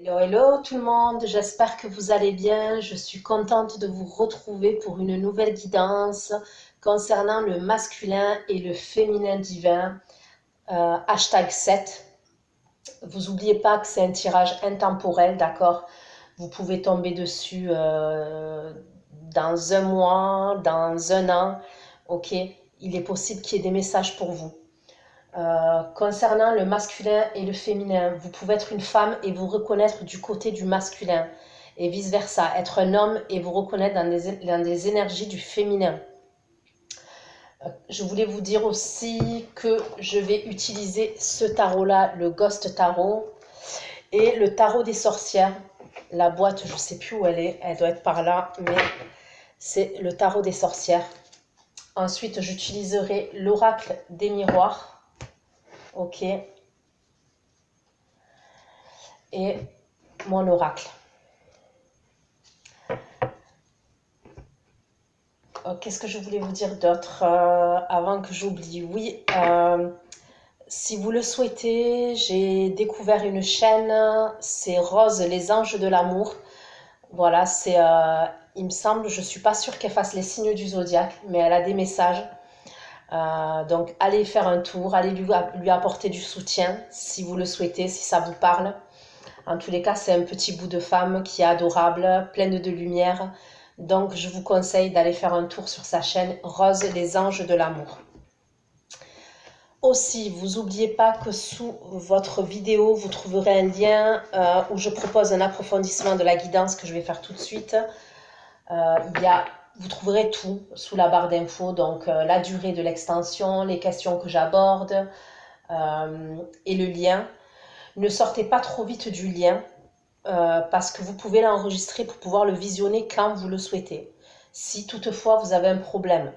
Hello, hello tout le monde, j'espère que vous allez bien. Je suis contente de vous retrouver pour une nouvelle guidance concernant le masculin et le féminin divin. Hashtag 7. Vous n'oubliez pas que c'est un tirage intemporel, d'accord? Vous pouvez tomber dessus dans un mois, dans un an, ok? Il est possible qu'il y ait des messages pour vous. Concernant le masculin et le féminin, vous pouvez être une femme et vous reconnaître du côté du masculin et vice-versa, être un homme et vous reconnaître dans des énergies du féminin. Je voulais vous dire aussi que je vais utiliser ce tarot-là, le Ghost Tarot, et le tarot des sorcières. La boîte, je ne sais plus où elle doit être par là, mais c'est le tarot des sorcières. Ensuite, j'utiliserai l'oracle des miroirs. Ok. Et mon oracle. Qu'est-ce que je voulais vous dire d'autre avant que j'oublie? Oui, si vous le souhaitez, j'ai découvert une chaîne, c'est Rose, les anges de l'amour. Voilà, il me semble, je ne suis pas sûre qu'elle fasse les signes du zodiaque, mais elle a des messages. Donc allez faire un tour, allez lui apporter du soutien si vous le souhaitez, si ça vous parle. En tous les cas, c'est un petit bout de femme qui est adorable, pleine de lumière. Donc, je vous conseille d'aller faire un tour sur sa chaîne Rose, les anges de l'amour. Aussi, vous n'oubliez pas que sous votre vidéo, vous trouverez un lien où je propose un approfondissement de la guidance que je vais faire tout de suite. Vous trouverez tout sous la barre d'infos, donc la durée de l'extension, les questions que j'aborde et le lien. Ne sortez pas trop vite du lien. Parce que vous pouvez l'enregistrer pour pouvoir le visionner quand vous le souhaitez. Si toutefois vous avez un problème,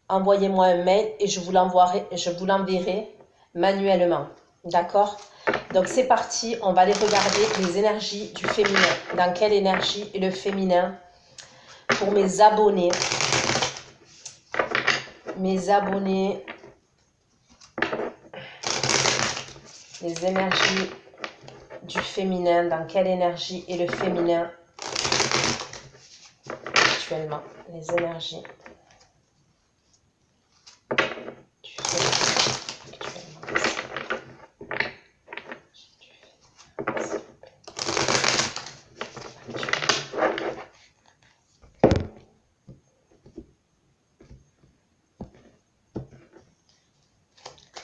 envoyez-moi un mail et je vous l'enverrai manuellement. D'accord? Donc c'est parti, on va aller regarder les énergies du féminin. Dans quelle énergie est le féminin pour mes abonnés? Mes abonnés, les énergies du féminin, dans quelle énergie est le féminin actuellement? Les énergies du féminin actuellement. Les énergies du féminin actuellement.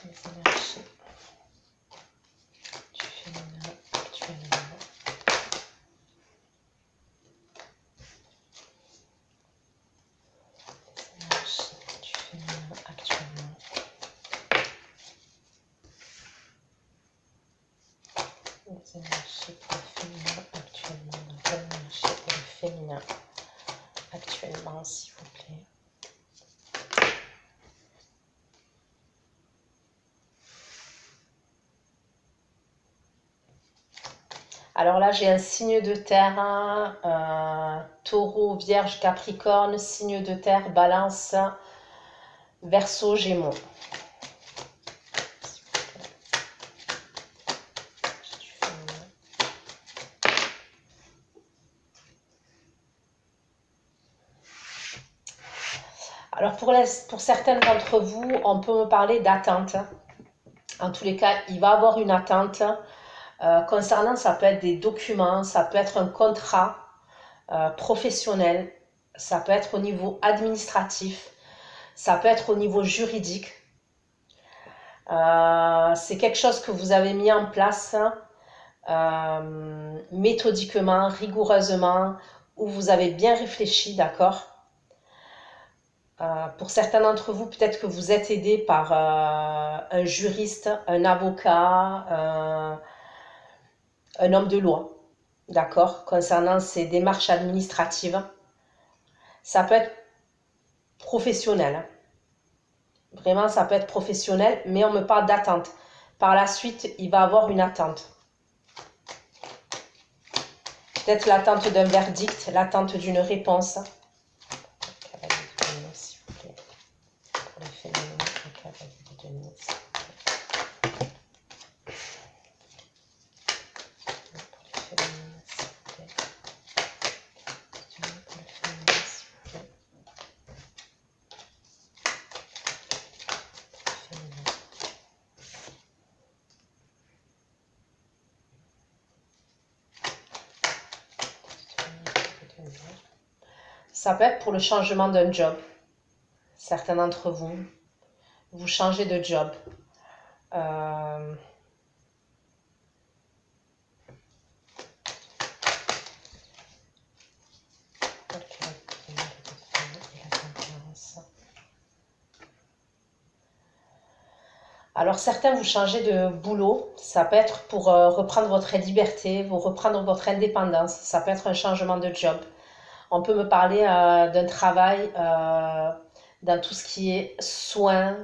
Les énergies pour le féminin actuellement. Donc, quelle énergie pour le féminin actuellement, s'il vous plaît? Alors là, j'ai un signe de terre, taureau, vierge, capricorne, signe de terre, balance, verseau, gémeaux. Alors pour certaines d'entre vous, on peut me parler d'attente. En tous les cas, il va y avoir une attente. Concernant, ça peut être des documents, ça peut être un contrat professionnel, ça peut être au niveau administratif, ça peut être au niveau juridique. C'est quelque chose que vous avez mis en place méthodiquement, rigoureusement, où vous avez bien réfléchi, d'accord? Pour certains d'entre vous, peut-être que vous êtes aidé par un juriste, un avocat, un homme de loi, d'accord, concernant ces démarches administratives. Ça peut être professionnel. Vraiment, ça peut être professionnel, mais on me parle d'attente. Par la suite, il va y avoir une attente. Peut-être l'attente d'un verdict, l'attente d'une réponse. Ça peut être pour le changement d'un job. Certains d'entre vous, vous changez de job. Euh, Alors certains, vous changez de boulot. Ça peut être pour reprendre votre liberté, vous reprendre votre indépendance. Ça peut être un changement de job. On peut me parler d'un travail dans tout ce qui est soins,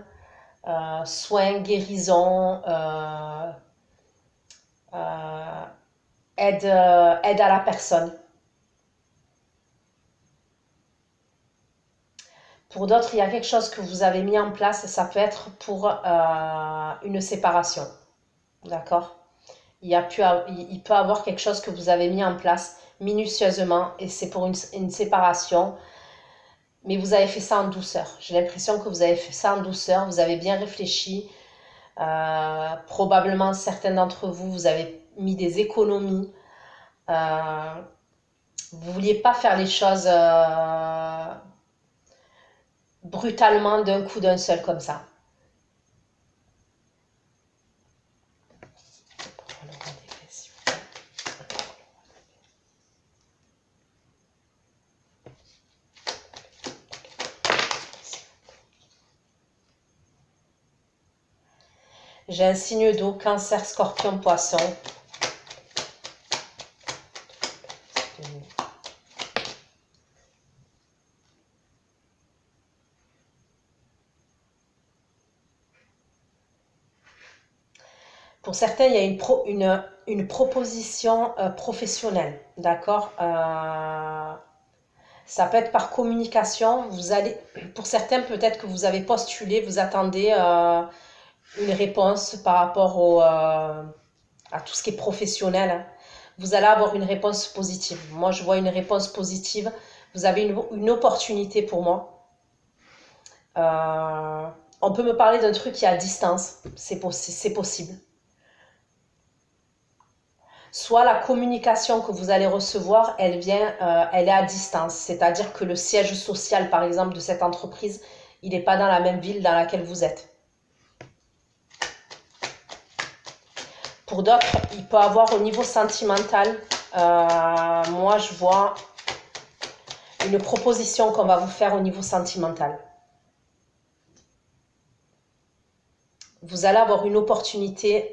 guérison, euh, aide à la personne. Pour d'autres, il y a quelque chose que vous avez mis en place, ça peut être pour une séparation. D'accord? Il peut y avoir quelque chose que vous avez mis en place minutieusement et c'est pour une séparation, mais vous avez fait ça en douceur. J'ai l'impression que vous avez fait ça en douceur, vous avez bien réfléchi. Probablement, certains d'entre vous, vous avez mis des économies. Vous ne vouliez pas faire les choses brutalement d'un coup, d'un seul comme ça. J'ai un signe d'eau, Cancer, Scorpion, Poisson. Pour certains, il y a une proposition professionnelle, d'accord? Ça peut être par communication. Pour certains, peut-être que vous avez postulé, vous attendez une réponse par rapport à tout ce qui est professionnel, hein. Vous allez avoir une réponse positive. Moi, je vois une réponse positive. Vous avez une opportunité pour moi. On peut me parler d'un truc qui est à distance. C'est possible. Soit la communication que vous allez recevoir, elle est à distance. C'est-à-dire que le siège social, par exemple, de cette entreprise, il n'est pas dans la même ville dans laquelle vous êtes. Pour d'autres, il peut avoir au niveau sentimental, moi je vois une proposition qu'on va vous faire au niveau sentimental. Vous allez avoir une opportunité,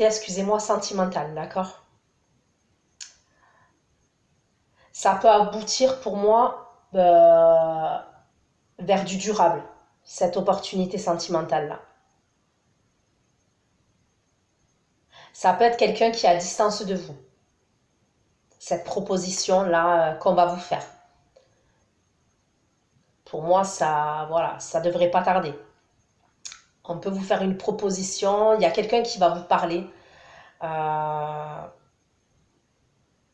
excusez-moi, sentimentale, d'accord? Ça peut aboutir pour moi vers du durable, cette opportunité sentimentale-là. Ça peut être quelqu'un qui est à distance de vous. Cette proposition-là qu'on va vous faire. Pour moi, voilà, ça devrait pas tarder. On peut vous faire une proposition. Il y a quelqu'un qui va vous parler.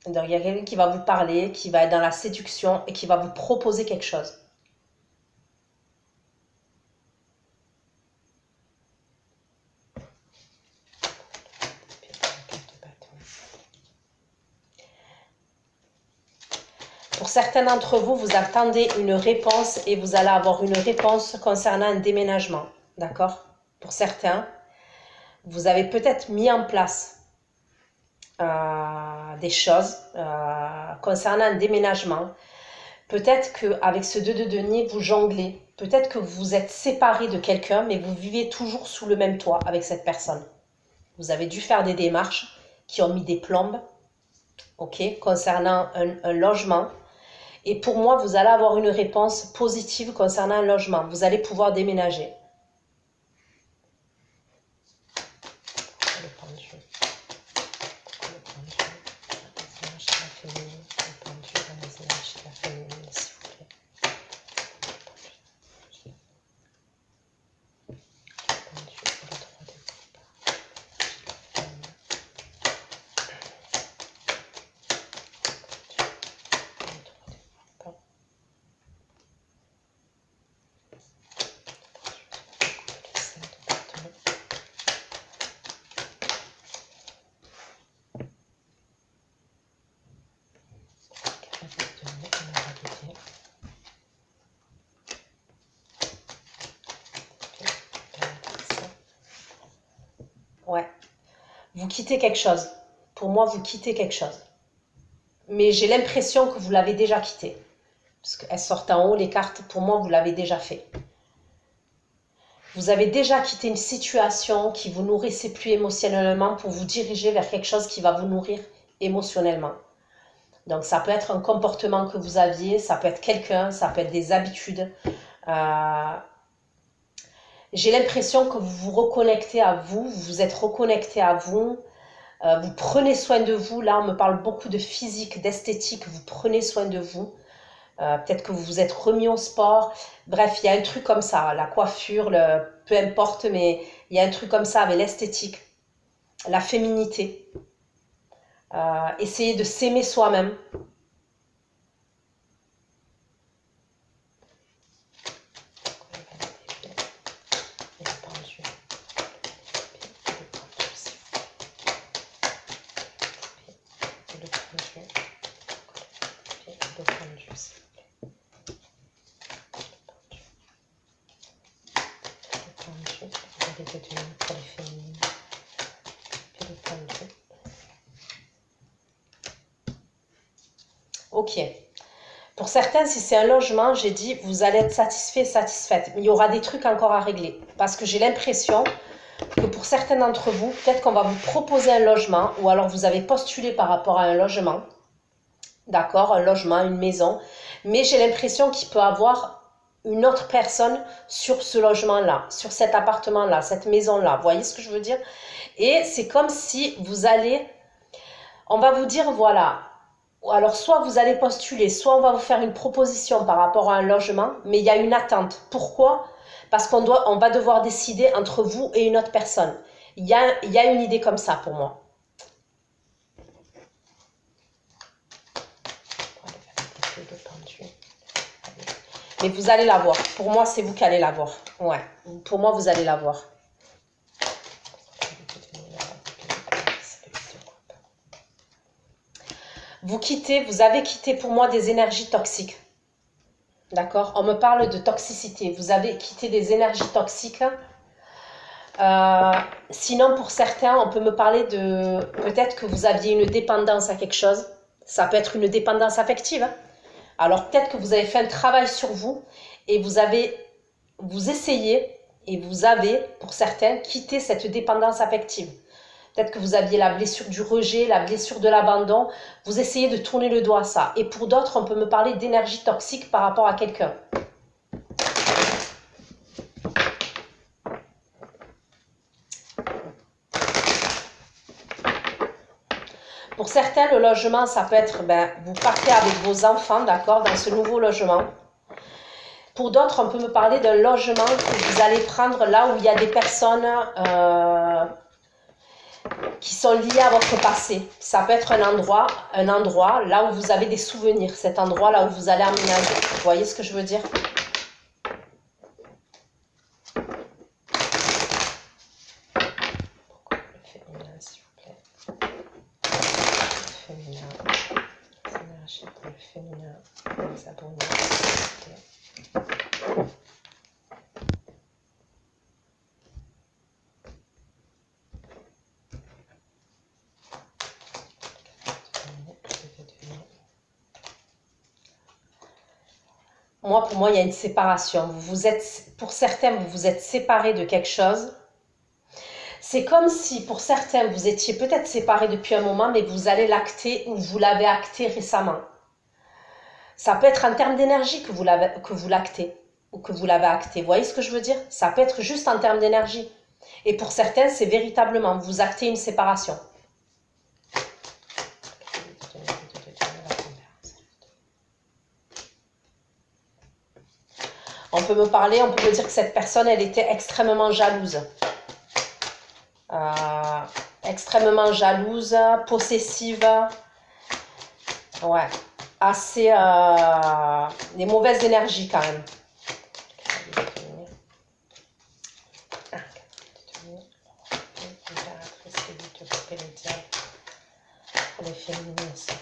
Donc, il y a quelqu'un qui va vous parler, qui va être dans la séduction et qui va vous proposer quelque chose. Pour certains d'entre vous, vous attendez une réponse et vous allez avoir une réponse concernant un déménagement. D'accord? Pour certains, vous avez peut-être mis en place des choses concernant un déménagement. Peut-être qu'avec ce 2 de denier, vous jonglez. Peut-être que vous êtes séparé de quelqu'un, mais vous vivez toujours sous le même toit avec cette personne. Vous avez dû faire des démarches qui ont mis des plombes, ok, concernant un logement. Et pour moi, vous allez avoir une réponse positive concernant un logement. Vous allez pouvoir déménager. Ouais. Vous quittez quelque chose. Pour moi, vous quittez quelque chose. Mais j'ai l'impression que vous l'avez déjà quitté. Parce qu'elles sortent en haut, les cartes, pour moi, vous l'avez déjà fait. Vous avez déjà quitté une situation qui vous nourrissait plus émotionnellement pour vous diriger vers quelque chose qui va vous nourrir émotionnellement. Donc ça peut être un comportement que vous aviez, ça peut être quelqu'un, ça peut être des habitudes. J'ai l'impression que vous vous reconnectez à vous, vous vous êtes reconnecté à vous, vous prenez soin de vous. Là, on me parle beaucoup de physique, d'esthétique, vous prenez soin de vous. Peut-être que vous vous êtes remis au sport. Bref, il y a un truc comme ça, la coiffure, peu importe, mais il y a un truc comme ça avec l'esthétique, la féminité. Essayer de s'aimer soi-même. Ok. Pour certains, si c'est un logement, j'ai dit, vous allez être satisfait, satisfaite. Mais il y aura des trucs encore à régler. Parce que j'ai l'impression que pour certains d'entre vous, peut-être qu'on va vous proposer un logement, ou alors vous avez postulé par rapport à un logement. D'accord, un logement, une maison. Mais j'ai l'impression qu'il peut y avoir une autre personne sur ce logement-là, sur cet appartement-là, cette maison-là. Vous voyez ce que je veux dire? Et c'est comme si vous allez, on va vous dire, voilà, alors soit vous allez postuler, soit on va vous faire une proposition par rapport à un logement, mais il y a une attente. Pourquoi? Parce on va devoir décider entre vous et une autre personne. Il y a une idée comme ça pour moi. Mais vous allez la voir. Pour moi, c'est vous qui allez la voir. Ouais. Pour moi, vous allez la voir. Vous avez quitté pour moi des énergies toxiques. D'accord? On me parle de toxicité. Vous avez quitté des énergies toxiques. Sinon, pour certains, on peut me parler de peut-être que vous aviez une dépendance à quelque chose. Ça peut être une dépendance affective. Hein. Alors peut-être que vous avez fait un travail sur vous et vous essayez et vous avez, pour certains, quitté cette dépendance affective. Peut-être que vous aviez la blessure du rejet, la blessure de l'abandon. Vous essayez de tourner le doigt à ça. Et pour d'autres, on peut me parler d'énergie toxique par rapport à quelqu'un. Pour certains, le logement, ça peut être, vous partez avec vos enfants, d'accord, dans ce nouveau logement. Pour d'autres, on peut me parler d'un logement que vous allez prendre là où il y a des personnes qui sont liées à votre passé. Ça peut être un endroit là où vous avez des souvenirs, cet endroit là où vous allez emménager. Vous voyez ce que je veux dire? Pourquoi le féminin, s'il vous plaît? Le féminin. Énergie pour le féminin. Les abonnés. Moi, pour moi, il y a une séparation. Pour certains, vous vous êtes séparés de quelque chose. C'est comme si, pour certains, vous étiez peut-être séparés depuis un moment, mais vous allez l'acter ou vous l'avez acté récemment. Ça peut être en termes d'énergie que vous l'actez ou que vous l'avez acté. Vous voyez ce que je veux dire? Ça peut être juste en termes d'énergie. Et pour certains, c'est véritablement, vous actez une séparation. On peut me dire que cette personne, elle était extrêmement jalouse. Extrêmement jalouse, possessive. Ouais. Assez... des mauvaises énergies quand même. Les féminines, s'il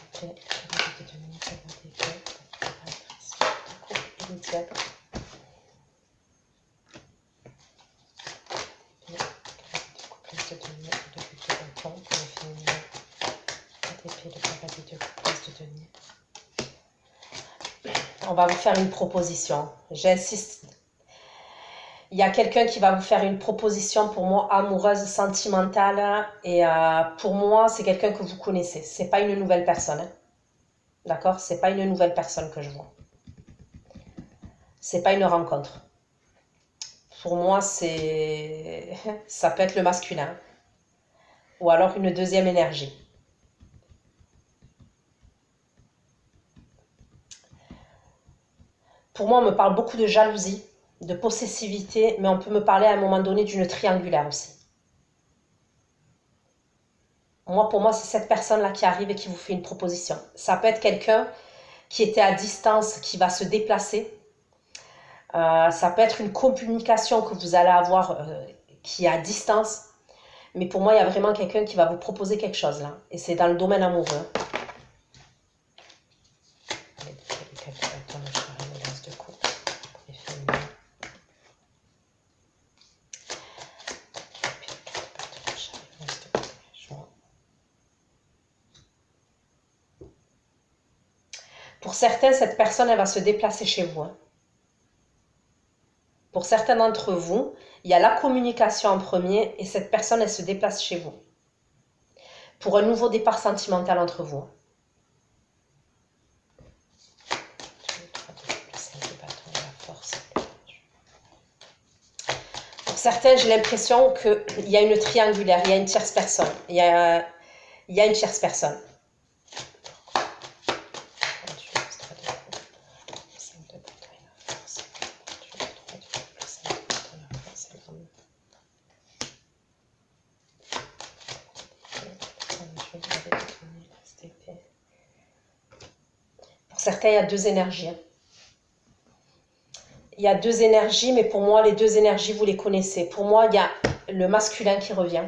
vous plaît. de denier, le but de bâton pour le féminin. L'épée, le cavalier de coupe, l'as de denier. On va vous faire une proposition. J'insiste. Il y a quelqu'un qui va vous faire une proposition, pour moi, amoureuse, sentimentale. Et pour moi, c'est quelqu'un que vous connaissez. Ce n'est pas une nouvelle personne. Hein. D'accord? Ce n'est pas une nouvelle personne que je vois. Ce n'est pas une rencontre. Pour moi, ça peut être le masculin. Ou alors une deuxième énergie. Pour moi, on me parle beaucoup de jalousie, de possessivité, mais on peut me parler à un moment donné d'une triangulaire aussi. Pour moi, c'est cette personne-là qui arrive et qui vous fait une proposition. Ça peut être quelqu'un qui était à distance, qui va se déplacer. Ça peut être une communication que vous allez avoir qui est à distance. Mais pour moi, il y a vraiment quelqu'un qui va vous proposer quelque chose là. Et c'est dans le domaine amoureux. Pour certains, cette personne, elle va se déplacer chez vous. Hein. Pour certains d'entre vous, il y a la communication en premier et cette personne, elle se déplace chez vous. Pour un nouveau départ sentimental entre vous. Pour certains, j'ai l'impression qu'il y a une triangulaire, il y a une tierce personne. Il y a une tierce personne. Pour certains, il y a deux énergies. Il y a deux énergies, mais pour moi, les deux énergies, vous les connaissez. Pour moi, il y a le masculin qui revient.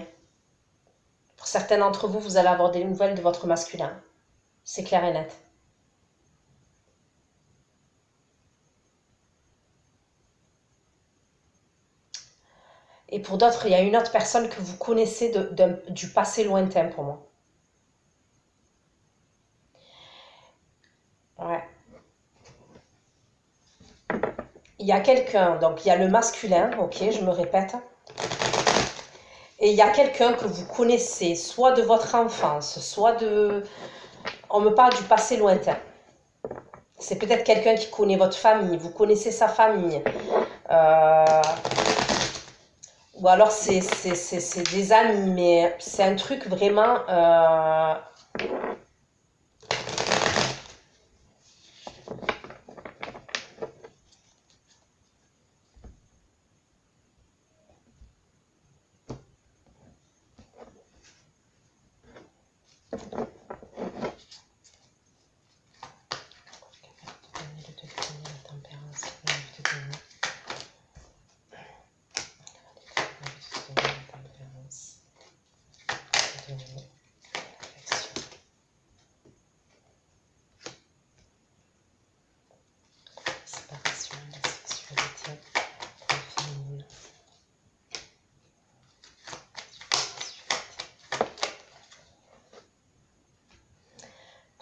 Pour certains d'entre vous, vous allez avoir des nouvelles de votre masculin. C'est clair et net. Et pour d'autres, il y a une autre personne que vous connaissez du passé lointain pour moi. Ouais. Il y a quelqu'un, donc il y a le masculin, ok, je me répète. Et il y a quelqu'un que vous connaissez, soit de votre enfance, soit de... On me parle du passé lointain. C'est peut-être quelqu'un qui connaît votre famille, vous connaissez sa famille. Ou alors c'est des amis, mais c'est un truc vraiment...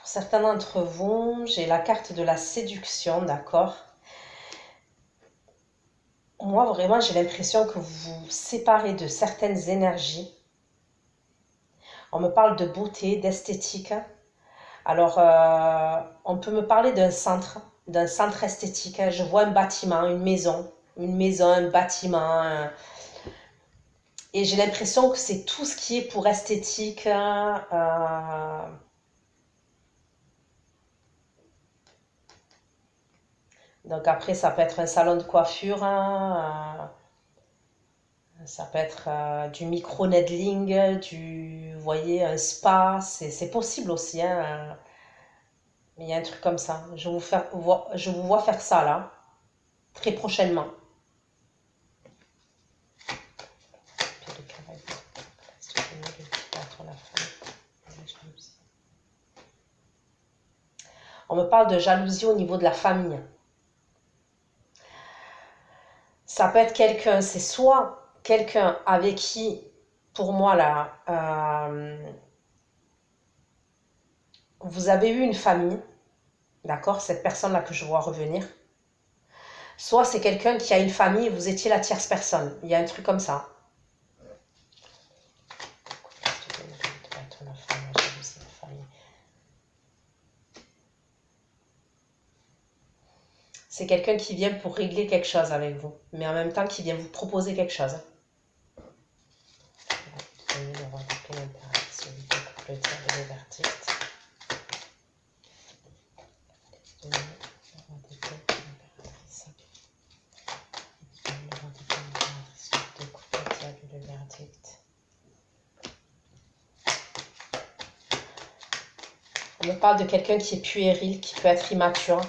Certains d'entre vous, j'ai la carte de la séduction, d'accord? Moi, vraiment, j'ai l'impression que vous vous séparez de certaines énergies. On me parle de beauté, d'esthétique. Alors, on peut me parler d'un centre esthétique. Je vois un bâtiment, une maison, un bâtiment. Et j'ai l'impression que c'est tout ce qui est pour esthétique. Donc après, ça peut être un salon de coiffure, hein, ça peut être du micro-needling, vous voyez, un spa, c'est possible aussi. Hein, mais il y a un truc comme ça. Je vous vois faire ça là, très prochainement. On me parle de jalousie au niveau de la famille. Ça peut être quelqu'un, c'est soit quelqu'un avec qui pour moi, là, vous avez eu une famille, d'accord? Cette personne-là que je vois revenir. Soit c'est quelqu'un qui a une famille et vous étiez la tierce personne. Il y a un truc comme ça. C'est quelqu'un qui vient pour régler quelque chose avec vous, mais en même temps qui vient vous proposer quelque chose. Le roi d'épée, l'impératrice, le couple, le diable et le verdict. Le roi d'épée, l'impératrice. Le roi d'épée, l'impératrice, le couple, le diable et le verdict. On me parle de quelqu'un qui est puéril, qui peut être immature.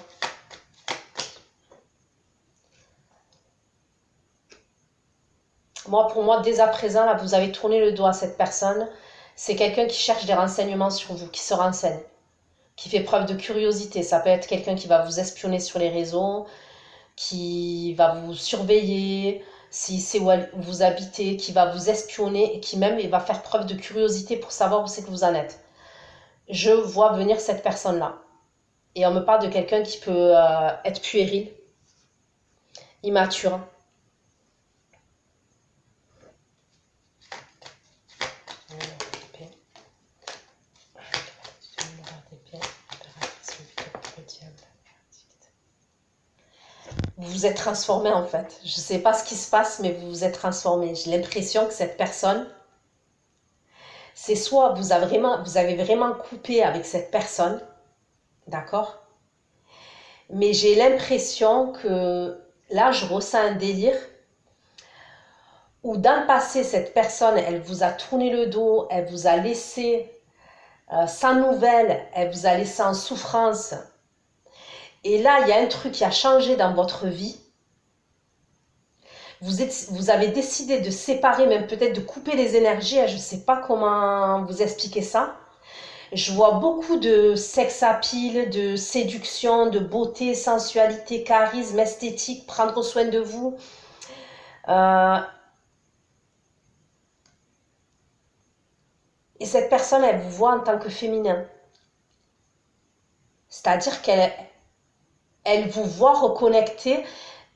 Moi, pour moi, dès à présent, là, vous avez tourné le doigt à cette personne. C'est quelqu'un qui cherche des renseignements sur vous, qui se renseigne, qui fait preuve de curiosité. Ça peut être quelqu'un qui va vous espionner sur les réseaux, qui va vous surveiller, si c'est où vous habitez, qui va vous espionner et qui même va faire preuve de curiosité pour savoir où c'est que vous en êtes. Je vois venir cette personne-là. Et on me parle de quelqu'un qui peut être puéril, immature. Vous vous êtes transformé en fait. Je ne sais pas ce qui se passe, mais vous vous êtes transformé. J'ai l'impression que cette personne, c'est soit vous avez vraiment coupé avec cette personne, d'accord? Mais j'ai l'impression que là, je ressens un délire où dans le passé, cette personne, elle vous a tourné le dos, elle vous a laissé sans nouvelles, elle vous a laissé en souffrance. Et là, il y a un truc qui a changé dans votre vie. Vous avez décidé de séparer, même peut-être de couper les énergies. Je ne sais pas comment vous expliquer ça. Je vois beaucoup de sex appeal, de séduction, de beauté, sensualité, charisme, esthétique, prendre soin de vous. Et cette personne, elle vous voit en tant que féminin. C'est-à-dire qu'elle vous voit reconnecter,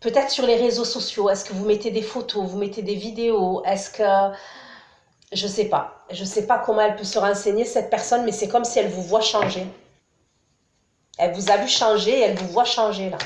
peut-être sur les réseaux sociaux. Est-ce que vous mettez des photos, vous mettez des vidéos? Est-ce que... Je sais pas. Je sais pas comment elle peut se renseigner, cette personne, mais c'est comme si elle vous voit changer. Elle vous a vu changer et elle vous voit changer là.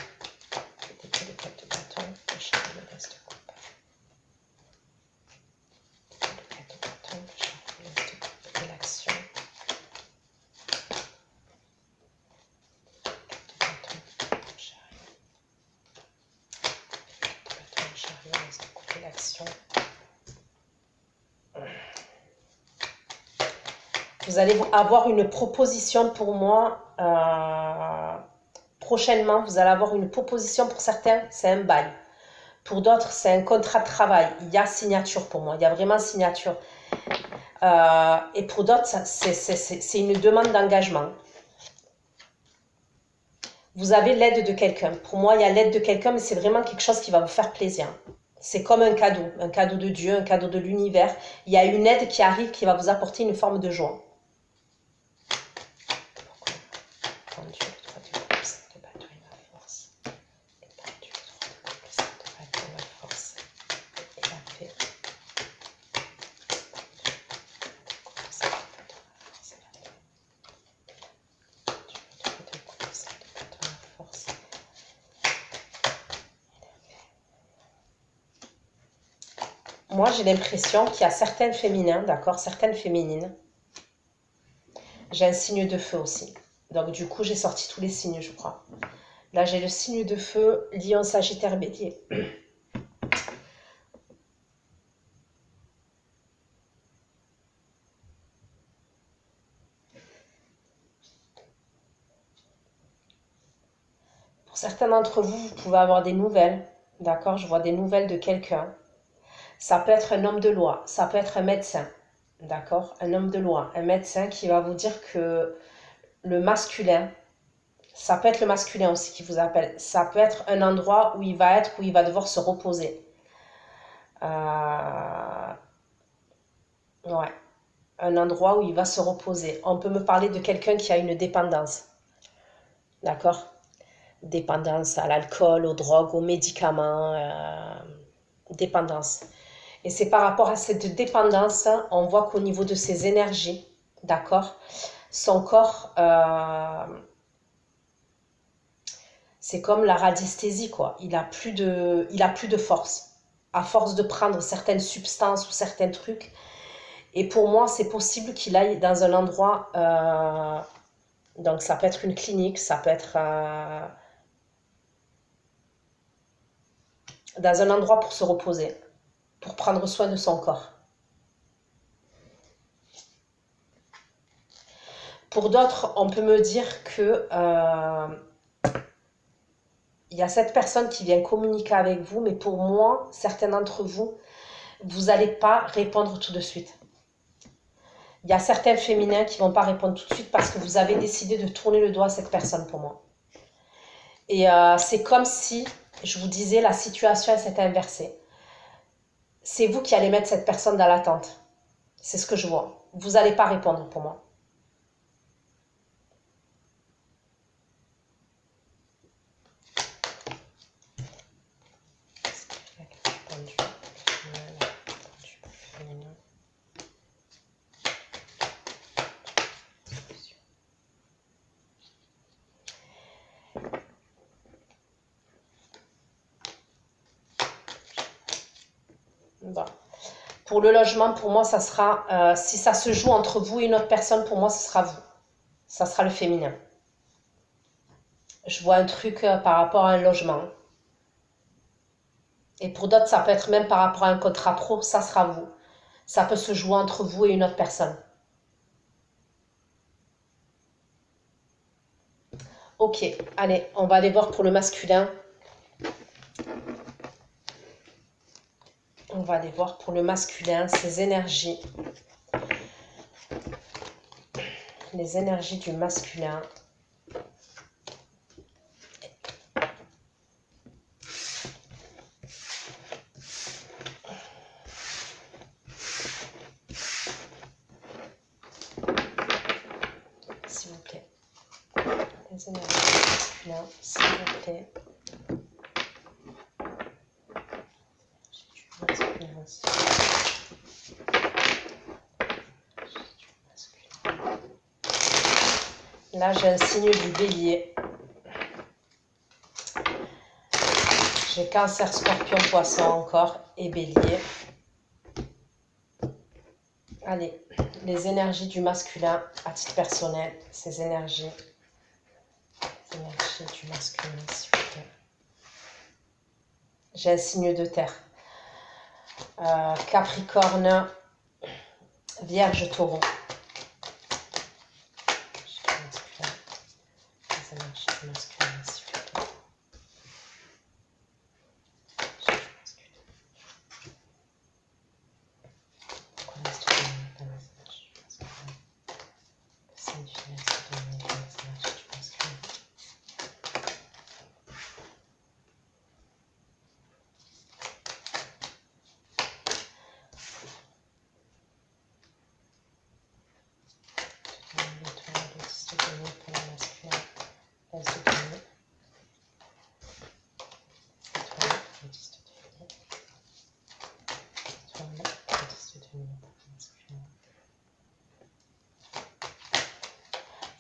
Vous allez avoir une proposition pour moi prochainement. Vous allez avoir une proposition pour certains, c'est un bail. Pour d'autres, c'est un contrat de travail. Il y a signature pour moi. Il y a vraiment signature. Et pour d'autres, c'est une demande d'engagement. Vous avez l'aide de quelqu'un. Pour moi, il y a l'aide de quelqu'un, mais c'est vraiment quelque chose qui va vous faire plaisir. C'est comme un cadeau de Dieu, un cadeau de l'univers. Il y a une aide qui arrive qui va vous apporter une forme de joie. Moi, j'ai l'impression qu'il y a certains féminins, d'accord, certaines féminines. J'ai un signe de feu aussi. Donc, du coup, j'ai sorti tous les signes, je crois. Là, j'ai le signe de feu, Lion, Sagittaire, Bélier. Pour certains d'entre vous, vous pouvez avoir des nouvelles, d'accord? Je vois des nouvelles de quelqu'un. Ça peut être un homme de loi, ça peut être un médecin, d'accord? Un homme de loi, un médecin qui va vous dire que le masculin, ça peut être le masculin aussi qui vous appelle, ça peut être un endroit où il va devoir se reposer. un endroit où il va se reposer. On peut me parler de quelqu'un qui a une dépendance. D'accord? Dépendance à l'alcool, aux drogues, aux médicaments, dépendance. Et c'est par rapport à cette dépendance, on voit qu'au niveau de ses énergies, d'accord, son corps, c'est comme la radiesthésie, quoi. Il a plus de force. À force de prendre certaines substances ou certains trucs. Et pour moi, c'est possible qu'il aille dans un endroit, donc ça peut être une clinique, ça peut être dans un endroit pour se reposer, pour prendre soin de son corps. Pour d'autres, on peut me dire que il y a cette personne qui vient communiquer avec vous, mais pour moi, certains d'entre vous, vous n'allez pas répondre tout de suite. Il y a certains féminins qui ne vont pas répondre tout de suite parce que vous avez décidé de tourner le doigt à cette personne pour moi. Et c'est comme si, je vous disais, la situation s'est inversée. C'est vous qui allez mettre cette personne dans l'attente. C'est ce que je vois. Vous n'allez pas répondre pour moi. Bon. Pour le logement, pour moi, ça sera, si ça se joue entre vous et une autre personne, pour moi, ce sera vous. Ça sera le féminin. Je vois un truc par rapport à un logement. Et pour d'autres, ça peut être même par rapport à un contrat pro, ça sera vous. Ça peut se jouer entre vous et une autre personne. Ok, allez, on va aller voir pour le masculin. On va aller voir pour le masculin, ses énergies. Les énergies du masculin. S'il vous plaît. Les énergies du masculin, s'il vous plaît. Là, j'ai un signe du bélier. J'ai cancer, scorpion, poisson encore et bélier. Allez, les énergies du masculin à titre personnel, ces énergies du masculin, s'il vous plaît. J'ai un signe de terre. Capricorne, Vierge, Taureau. Les énergies du masculin, s'il vous plaît.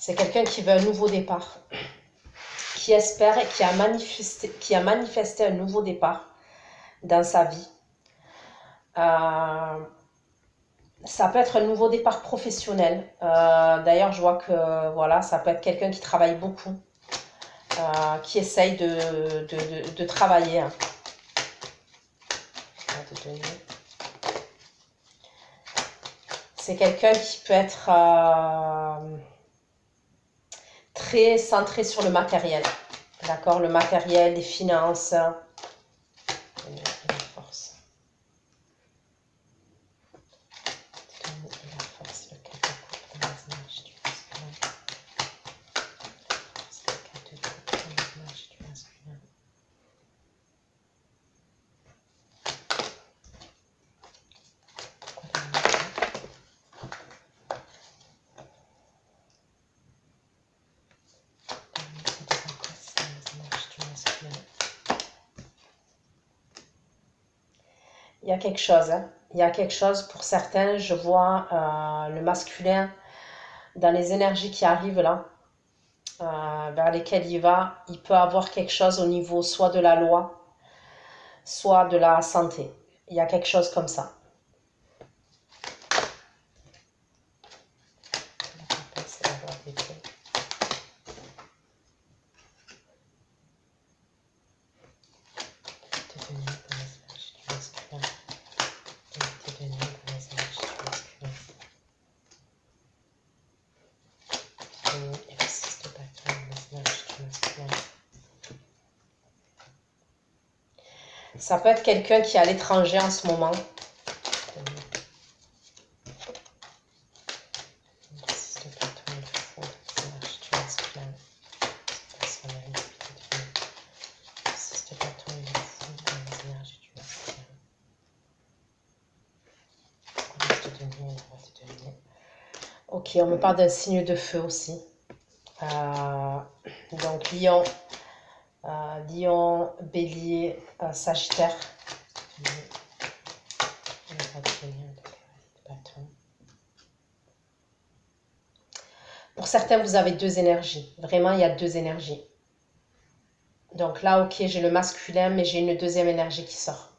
C'est quelqu'un qui veut un nouveau départ, qui espère et qui a manifesté un nouveau départ dans sa vie. Ça peut être un nouveau départ professionnel. D'ailleurs, je vois que voilà, ça peut être quelqu'un qui travaille beaucoup, qui essaye de travailler. Hein. C'est quelqu'un qui peut être très centré sur le matériel. D'accord? Le matériel, les finances. Et la force. y a quelque chose. Hein. Il y a quelque chose pour certains. Je vois le masculin dans les énergies qui arrivent là, vers lesquelles il va. Il peut avoir quelque chose au niveau soit de la loi, soit de la santé. Il y a quelque chose comme ça. Ça peut être quelqu'un qui est à l'étranger en ce moment. Ok, on me parle d'un signe de feu aussi. Donc Lion, Lion, Bélier, Sagittaire. Pour certains, vous avez deux énergies. Vraiment, il y a deux énergies. Donc là, ok, j'ai le masculin, mais j'ai une deuxième énergie qui sort.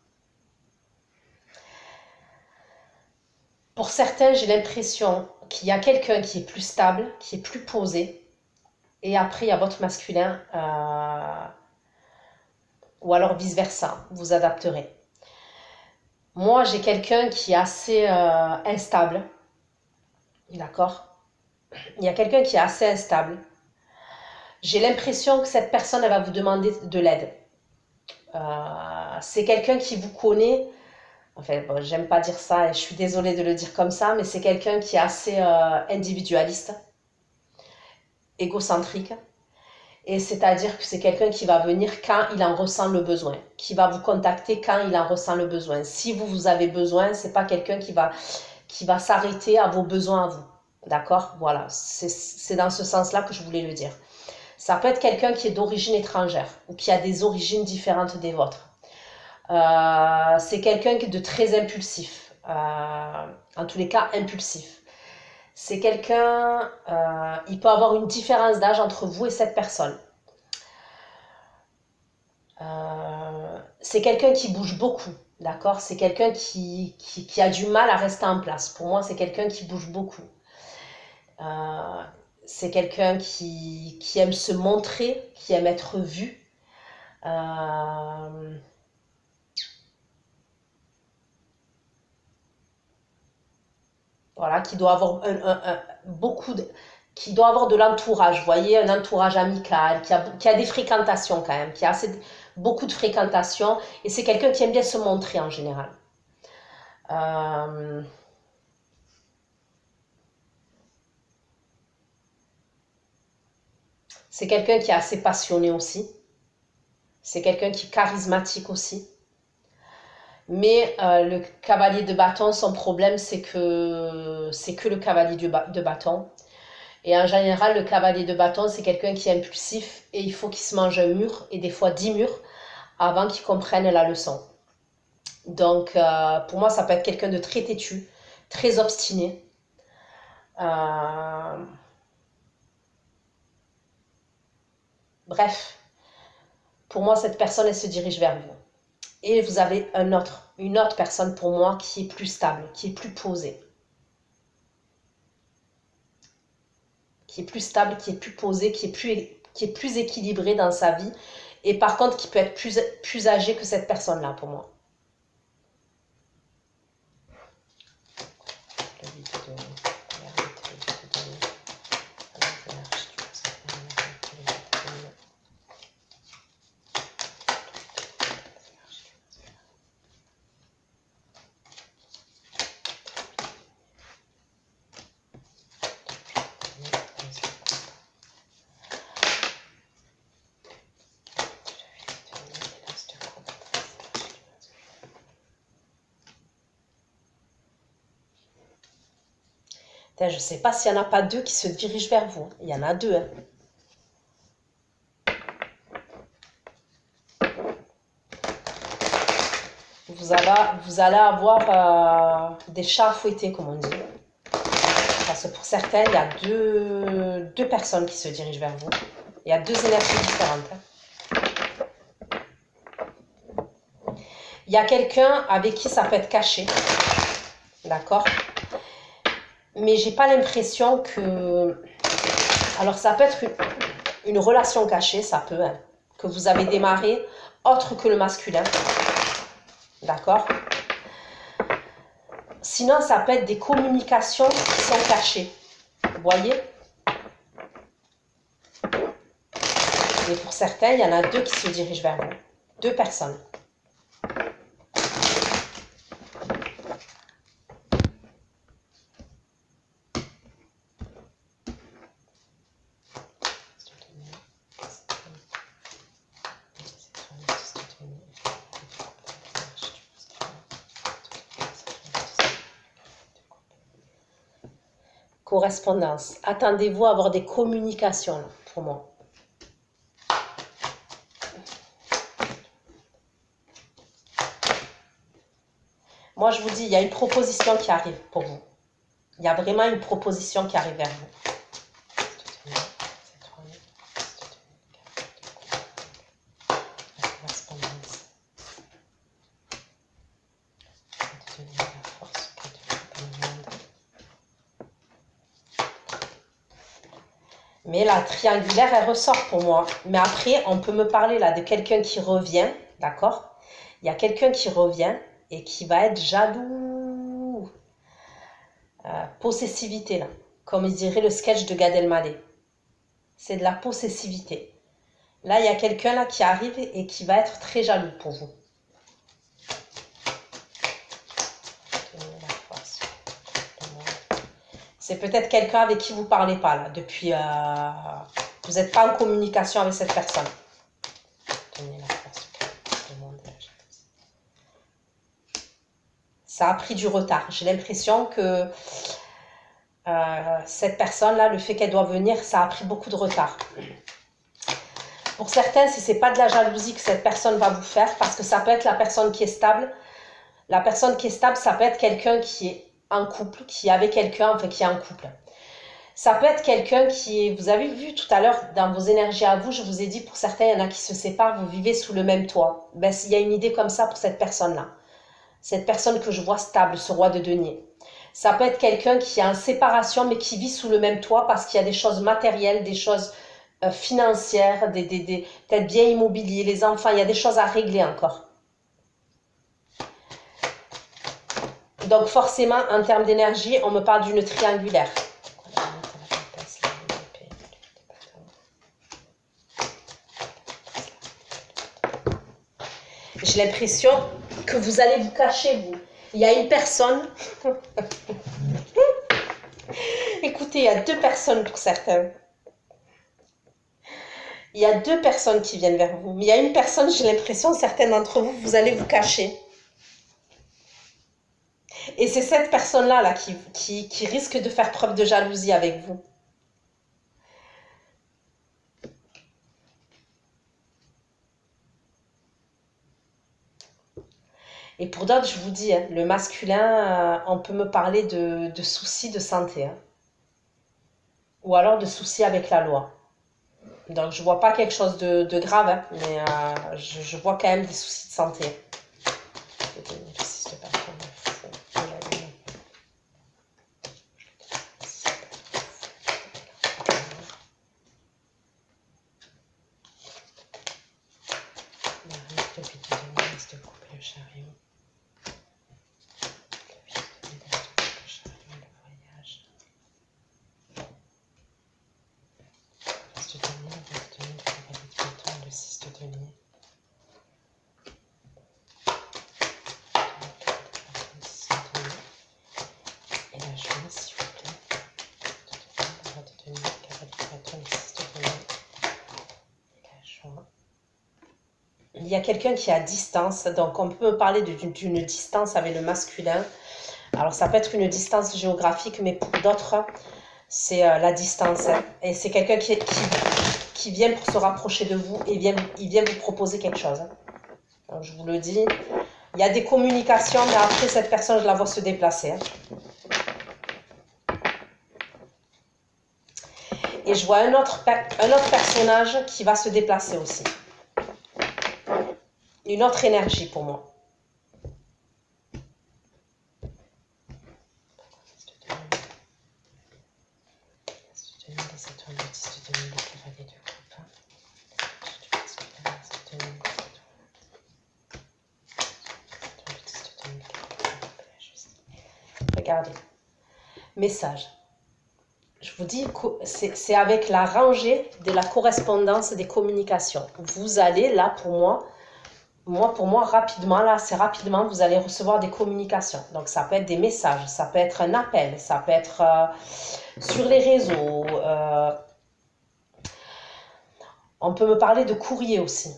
Pour certains, j'ai l'impression qu'il y a quelqu'un qui est plus stable, qui est plus posé. Et après, il y a votre masculin. Ou alors vice-versa, vous adapterez. Moi, j'ai quelqu'un qui est assez instable. D'accord? Il y a quelqu'un qui est assez instable. J'ai l'impression que cette personne, elle va vous demander de l'aide. C'est quelqu'un qui vous connaît. Enfin, bon, j'aime pas dire ça et je suis désolée de le dire comme ça, mais c'est quelqu'un qui est assez individualiste, égocentrique. Et c'est-à-dire que c'est quelqu'un qui va venir quand il en ressent le besoin, qui va vous contacter quand il en ressent le besoin. Si vous avez besoin, c'est pas quelqu'un qui va s'arrêter à vos besoins à vous. D'accord? Voilà, c'est dans ce sens-là que je voulais le dire. Ça peut être quelqu'un qui est d'origine étrangère ou qui a des origines différentes des vôtres. C'est quelqu'un de très impulsif, en tous les cas impulsif. C'est quelqu'un, il peut avoir une différence d'âge entre vous et cette personne. C'est quelqu'un qui bouge beaucoup, d'accord? C'est quelqu'un qui a du mal à rester en place. Pour moi, c'est quelqu'un qui bouge beaucoup. C'est quelqu'un qui aime se montrer, qui aime être vu. Voilà, qui doit avoir qui doit avoir de l'entourage, vous voyez, un entourage amical, qui a des fréquentations quand même, qui a beaucoup de fréquentations, et c'est quelqu'un qui aime bien se montrer en général. C'est quelqu'un qui est assez passionné aussi. C'est quelqu'un qui est charismatique aussi. Mais le cavalier de bâton, son problème, c'est que le cavalier de bâton. Et en général, le cavalier de bâton, c'est quelqu'un qui est impulsif et il faut qu'il se mange un mur et des fois 10 murs avant qu'il comprenne la leçon. Donc, pour moi, ça peut être quelqu'un de très têtu, très obstiné. Bref, pour moi, cette personne, elle se dirige vers vous. Et vous avez une autre personne pour moi qui est plus stable, qui est plus posée. Qui est plus stable, qui est plus posée, qui est plus équilibrée dans sa vie. Et par contre, qui peut être plus âgé que cette personne-là pour moi. Je ne sais pas s'il n'y en a pas deux qui se dirigent vers vous. Il y en a deux. Hein. vous allez avoir des chats à fouetter, comme on dit. Parce que pour certains, il y a deux personnes qui se dirigent vers vous. Il y a deux énergies différentes. Il y a quelqu'un avec qui ça peut être caché. D'accord? Mais j'ai pas l'impression que... Alors, ça peut être une relation cachée, ça peut, hein, que vous avez démarré autre que le masculin. D'accord? Sinon, ça peut être des communications qui sont cachées. Vous voyez? Mais pour certains, il y en a deux qui se dirigent vers vous. Deux personnes. Correspondance. Attendez-vous à avoir des communications là, pour moi. Moi, je vous dis, il y a une proposition qui arrive pour vous. Il y a vraiment une proposition qui arrive vers vous. Mais la triangulaire, elle ressort pour moi. Mais après, on peut me parler là de quelqu'un qui revient, d'accord? Il y a quelqu'un qui revient et qui va être jaloux. Possessivité, là. Comme il dirait le sketch de Gad Elmaleh. C'est de la possessivité. Là, il y a quelqu'un là qui arrive et qui va être très jaloux pour vous. C'est peut-être quelqu'un avec qui vous ne parlez pas, là, depuis... vous n'êtes pas en communication avec cette personne. Ça a pris du retard. J'ai l'impression que cette personne-là, le fait qu'elle doit venir, ça a pris beaucoup de retard. Pour certains, si ce n'est pas de la jalousie que cette personne va vous faire, parce que ça peut être la personne qui est stable. La personne qui est stable, ça peut être quelqu'un qui est en couple, qui est avec quelqu'un, enfin qui est en couple. Ça peut être quelqu'un qui est... Vous avez vu tout à l'heure, dans vos énergies à vous, je vous ai dit, pour certains, il y en a qui se séparent, vous vivez sous le même toit. Ben, il y a une idée comme ça pour cette personne-là. Cette personne que je vois stable, ce roi de denier. Ça peut être quelqu'un qui est en séparation, mais qui vit sous le même toit parce qu'il y a des choses matérielles, des choses financières, peut-être bien immobiliers, les enfants, il y a des choses à régler encore. Donc forcément, en termes d'énergie, on me parle d'une triangulaire. J'ai l'impression que vous allez vous cacher, vous. Il y a une personne... Écoutez, il y a deux personnes pour certains. Il y a deux personnes qui viennent vers vous. Mais il y a une personne, j'ai l'impression, certains d'entre vous, vous allez vous cacher. Et c'est cette personne-là là, qui risque de faire preuve de jalousie avec vous. Et pour d'autres, je vous dis, hein, le masculin, on peut me parler de soucis de santé. Hein. Ou alors de soucis avec la loi. Donc, je ne vois pas quelque chose de grave, hein, mais je vois quand même des soucis de santé. Il y a quelqu'un qui est à distance, donc on peut parler d'une distance avec le masculin. Alors ça peut être une distance géographique, mais pour d'autres, c'est la distance. Hein. Et c'est quelqu'un qui vient pour se rapprocher de vous et il vient vous proposer quelque chose. Hein. Donc, je vous le dis, Il y a des communications, mais après, cette personne, je la vois se déplacer. Hein. Et je vois un autre personnage qui va se déplacer aussi. Une autre énergie pour moi. Regardez. Message. Je vous dis que c'est avec la rangée de la correspondance des communications. Vous allez, là, pour moi, rapidement, là, c'est rapidement, vous allez recevoir des communications. Donc, ça peut être des messages, ça peut être un appel, ça peut être sur les réseaux. On peut me parler de courrier aussi.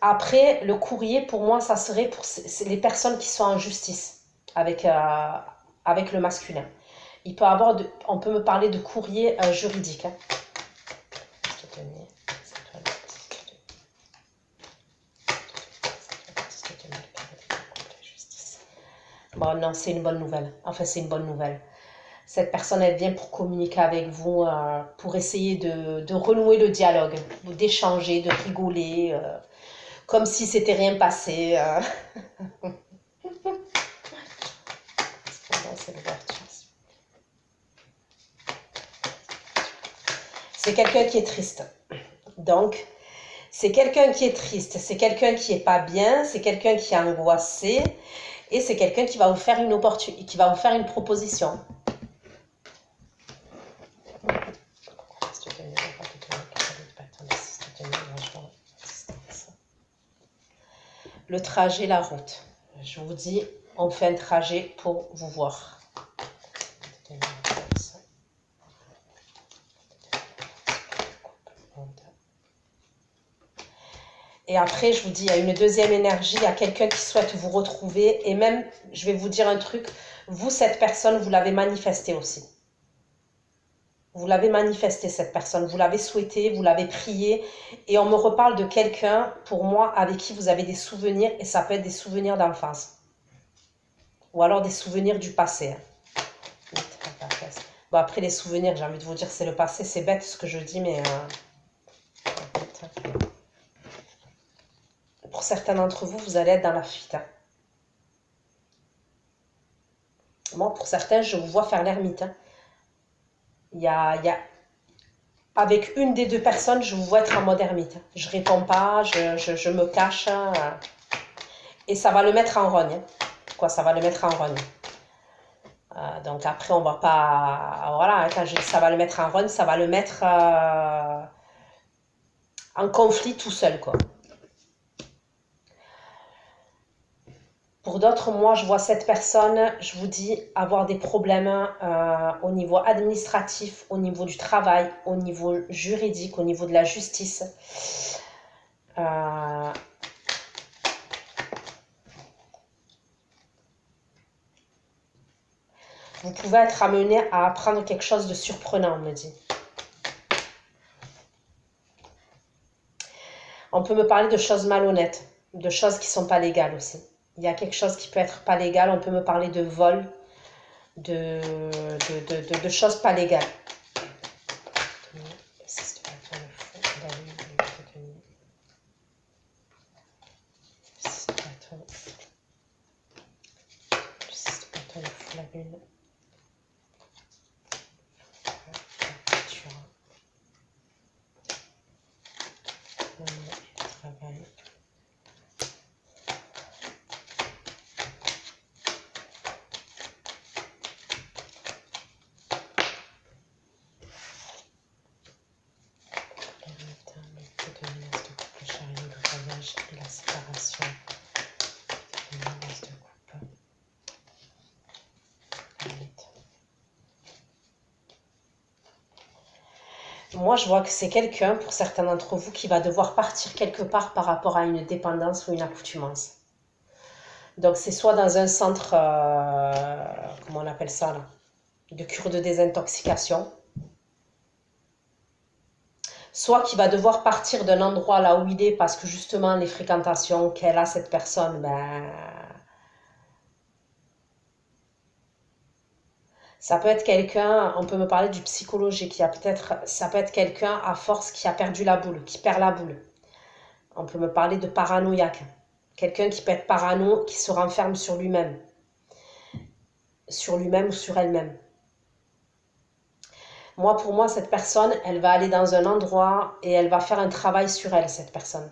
Après, le courrier, pour moi, ça serait pour les personnes qui sont en justice avec le masculin. On peut me parler de courrier juridique. Hein. Bon, non, c'est une bonne nouvelle. Enfin, c'est une bonne nouvelle. Cette personne, elle vient pour communiquer avec vous, pour essayer de renouer le dialogue, d'échanger, de rigoler, comme si c'était rien passé. C'est quelqu'un qui est triste. Donc, c'est quelqu'un qui est triste, c'est quelqu'un qui est pas bien, c'est quelqu'un qui est angoissé, et c'est quelqu'un qui va vous faire une opportunité, qui va vous faire une proposition. Le trajet, la route. Je vous dis, on fait un trajet pour vous voir. Et après, je vous dis, il y a une deuxième énergie, il y a quelqu'un qui souhaite vous retrouver. Et même, je vais vous dire un truc, vous, cette personne, vous l'avez manifesté aussi. Vous l'avez manifesté, cette personne. Vous l'avez souhaité, vous l'avez prié. Et on me reparle de quelqu'un, pour moi, avec qui vous avez des souvenirs. Et ça peut être des souvenirs d'enfance. Ou alors des souvenirs du passé. Bon, après, les souvenirs, j'ai envie de vous dire, c'est le passé. C'est bête ce que je dis, mais... Pour certains d'entre vous, vous allez être dans la fuite. Hein. Moi, pour certains, je vous vois faire l'ermite. Hein. Avec une des deux personnes, je vous vois être en mode ermite. Je réponds pas, je me cache. Hein. Et ça va le mettre en rogne. Hein. Quoi, ça va le mettre en rogne. Donc après, on va pas... Voilà, quand je dis ça va le mettre en rogne, ça va le mettre en conflit tout seul, quoi. Pour d'autres, moi, je vois cette personne, je vous dis, avoir des problèmes au niveau administratif, au niveau du travail, au niveau juridique, au niveau de la justice. Vous pouvez être amené à apprendre quelque chose de surprenant, on me dit. On peut me parler de choses malhonnêtes, de choses qui ne sont pas légales aussi. Il y a quelque chose qui peut être pas légal, on peut me parler de vol, de choses pas légales. Et la séparation de menaces de couple. Moi, je vois que c'est quelqu'un, pour certains d'entre vous, qui va devoir partir quelque part par rapport à une dépendance ou une accoutumance. Donc, c'est soit dans un centre, comment on appelle ça là, de cure de désintoxication, soit qui va devoir partir d'un endroit là où il est parce que justement les fréquentations qu'elle a cette personne, ben, ça peut être quelqu'un, on peut me parler du psychologique, il y a peut-être, ça peut être quelqu'un à force qui a perdu la boule, qui perd la boule. On peut me parler de paranoïaque, quelqu'un qui peut être parano, qui se renferme sur lui-même ou sur elle-même. Moi, pour moi, cette personne, elle va aller dans un endroit et elle va faire un travail sur elle, cette personne.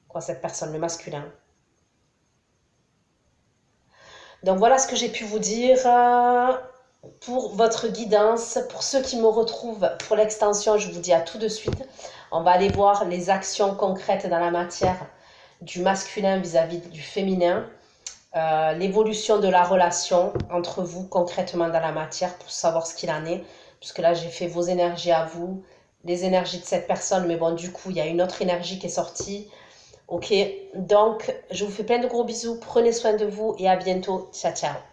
Quoi, cette personne, le masculin. Donc voilà ce que j'ai pu vous dire pour votre guidance. Pour ceux qui me retrouvent pour l'extension, je vous dis à tout de suite. On va aller voir les actions concrètes dans la matière du masculin vis-à-vis du féminin. L'évolution de la relation entre vous concrètement dans la matière pour savoir ce qu'il en est. Puisque là, j'ai fait vos énergies à vous, les énergies de cette personne. Mais bon, du coup, il y a une autre énergie qui est sortie. Ok, donc je vous fais plein de gros bisous. Prenez soin de vous et à bientôt. Ciao, ciao.